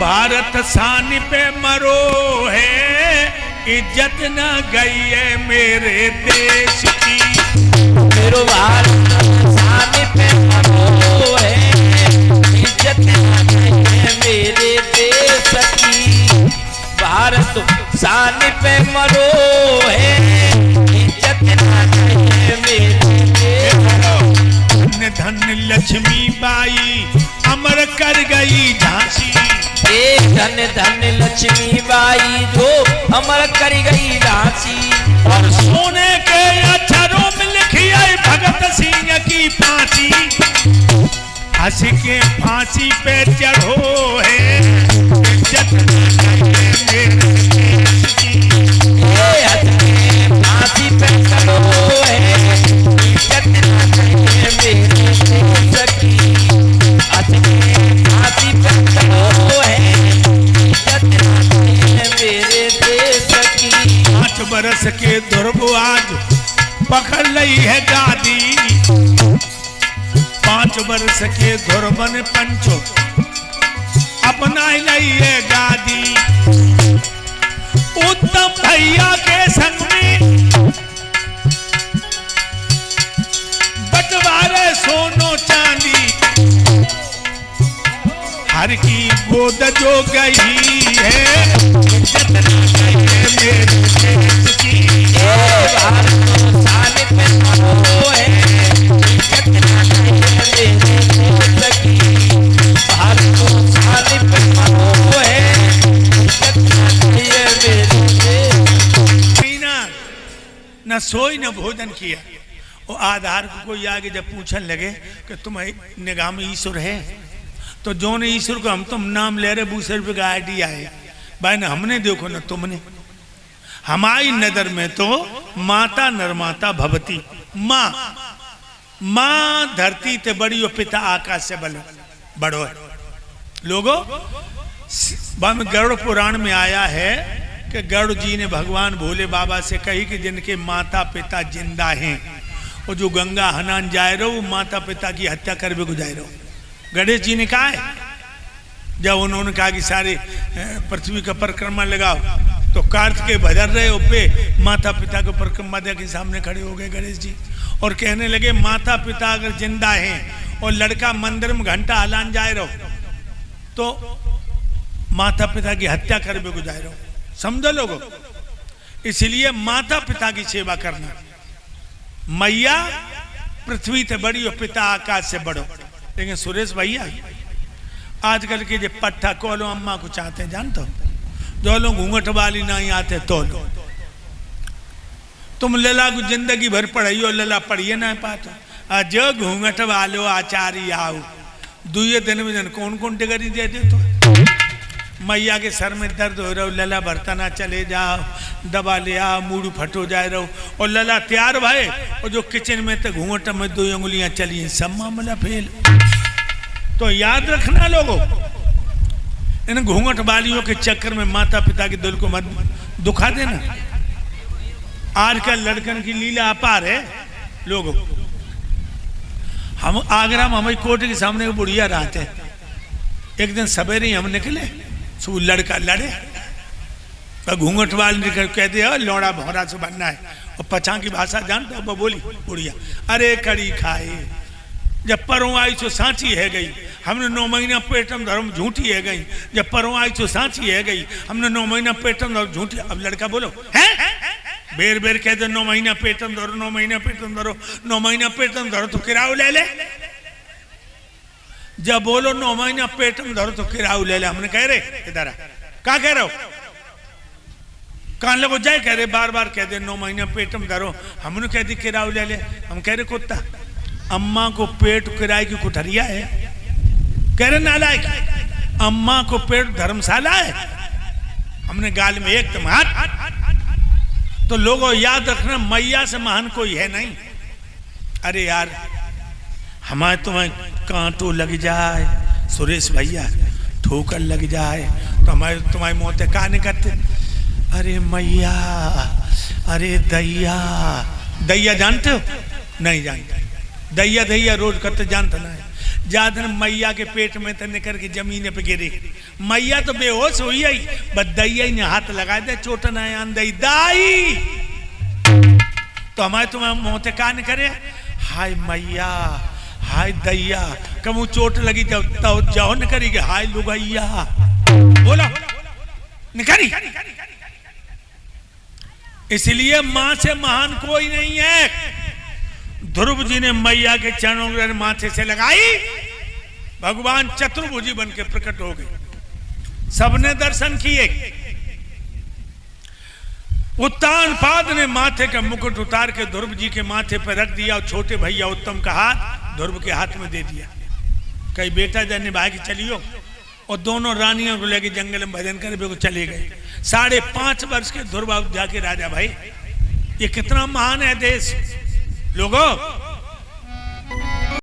भारत शान पे मरो है, इज्जत न गई है मेरे देश की। मेरो भारत शान पे मरो है, इज्जत न गई है मेरे देश की। भारत शान पे मरो है, इज्जत न गई है मेरे देश की। धन धन लक्ष्मी बाई अमर कर गई झांसी। धन धन लक्ष्मी बाई जो अमर कर गई झांसी। और सोने के अक्षरों में लिखी है भगत सिंह की फांसी। हंस के फांसी पे चढ़ो है, इज्जत न गई है मेरे देश की। हंस के फांसी पे चढ़ो है, इज्जत न गई है मेरे देश की। हंस के फांसी पे चढ़ो है, इज्जत न गई है मेरे देश की। 5 बरस के ध्रुव आज पकड़ लई है गादी। 5 बरस के ध्रुवन पंचो अपना लई है गादी। उत्तम भैया के संग में बंटवारे सोनो चांदी। हर की गोद जो गई है, इज्जत न गई है मेरे देश की। भारत शान पे मरो है, इज्जत न गई है मेरे देश की। भारत शान पे मरो है, इज्जत न गई है मेरे देश की। न सोई न भोजन किया। वो आधार को कोई आगे जब पूछने लगे कि तुम्हारी निगाह में ईश्वर है, तो जो ने ईश्वर को हम तुम नाम ले रहे दूसरे पे का आइडिया है भाई ना, हमने देखो ना तुमने। हमारी नजर में तो माता नरमाता भवती। माँ धरती ते बड़ी और पिता आकाश से बड़ो है। लोगो गरुड़ पुराण में आया है कि गरुड़ जी ने भगवान भोले बाबा से कही कि जिनके माता पिता जिंदा हैं और जो गंगा हनान जाए रहो, वो माता पिता की हत्या कर भी गुजारे रहो। गणेश जी ने कहा है, जब उन्होंने कहा कि सारे पृथ्वी का परिक्रमा लगाओ, तो कार्तिक के भजर रहे उपे माता पिता को परिक्रमा के सामने खड़े हो गए गणेश जी और कहने लगे माता पिता अगर जिंदा हैं और लड़का मंदिर में घंटा हलान जाए रहो, तो माता पिता की हत्या कर भी गुजारे रहो। समझो लोगो, इसलिए माता पिता की सेवा करना। मैया पृथ्वी से बड़ी और पिता आकाश से बड़ो। लेकिन सुरेश भैया आजकल के जो पट्टा कोलो अम्मा को चाहते हैं जानते हो, जो लोग घूंघट वाली नहीं आते तो लो। तुम लला को जिंदगी भर पढ़ाई और लला पढ़िए ना पाते। जो घूंघट वालो आचार्य आओ, दुए दिन में जन कौन कौन टिगरी दे दे। तो मैया के सर में दर्द हो रहा हो, लला बर्तना चले जाओ, दबा ले आओ, मूड फटो जाए रहो, और लला तैयार भाई, और जो किचन में तो घूंघट में 2 उंगलियां चली, सब मामला फेल। तो याद रखना लोगों, इन घूंघट वालियों के चक्कर में माता पिता के दिल को मत दुखा देना। आजकल लड़कन की लीला अपार है लोगों। हम आगरा में हमारी कोर्ट के सामने बुढ़िया रहते हैं। एक दिन सवेरे ही हम निकले, सो लड़का लड़े तो घूंघट वाले निकल कहते हैं लौड़ा भौरा से बनना है, और पछा की भाषा जानते हो। बोली बुढ़िया, अरे कड़ी खाए, जब परों आई तो सांची है गई, हमने 9 महीना पेटम धर्म झूठी है गई। जब परों आई तो सांची है गई, हमने 9 महीना पेटम धर्म झूठी। अब लड़का बोलो है बेर बेर कहते 9 महीना पेटम धरो, 9 महीना पेटम धरो, 9 महीना पेटम धरो तो किराया ले ले। जब बोलो 9 महीना पेटम धरो तो किराया ले ले, हमने कह रहे इधर क्या कह रहे हो, कान लगो जाए कह रहे, बार बार कह दे 9 महीना पेटम धरो, हमने कह दी किराया ले ले। हम कह रहे कुत्ता, अम्मा को पेट किराए की कुठरिया है, कह रहे नालायक, अम्मा को पेट धर्मशाला है। हमने गाल में एकदम हाथ। तो लोगों याद रखना, मैया से महान कोई है नहीं। अरे यार हमारे तुम्हें कांटो लग जाए सुरेश भैया, ठोकर लग जाए तो हमारे तुम्हारी मौतें कहा नहीं करते। अरे मैया, अरे दैया, दैया जानते हो? नहीं जानते। दैया दैया रोज करते जानते ना है, जादन मैया के पेट में तो निकल के जमीन पे गिरे। मैया तो बेहोश हुई आई, बस दैया ने हाथ लगा दे चोट ना आन दई दाई तो हमारे तुम्हें मोहते का न करे। हाय मैया हाय दैया कमू चोट लगी तो जाओ न करी हाय लुगैया बोला निकरी। इसलिए मां से महान कोई नहीं है। ध्रुव जी ने मैया के चरणों माथे से लगाई, भगवान चतुर्भुजी बन के प्रकट हो गए। सबने दर्शन किए। उत्तानपाद ने माथे का मुकुट उतार के ध्रुव जी के माथे पर रख दिया और छोटे भैया उत्तम का हाथ ध्रुव के हाथ में दे दिया। कई बेटा जन निभा के चलियो, और दोनों रानियों को लेके जंगल में भजन करे चले गए। 5.5 वर्ष के ध्रुव जाके राजा भाई, ये कितना महान है देश लोगों।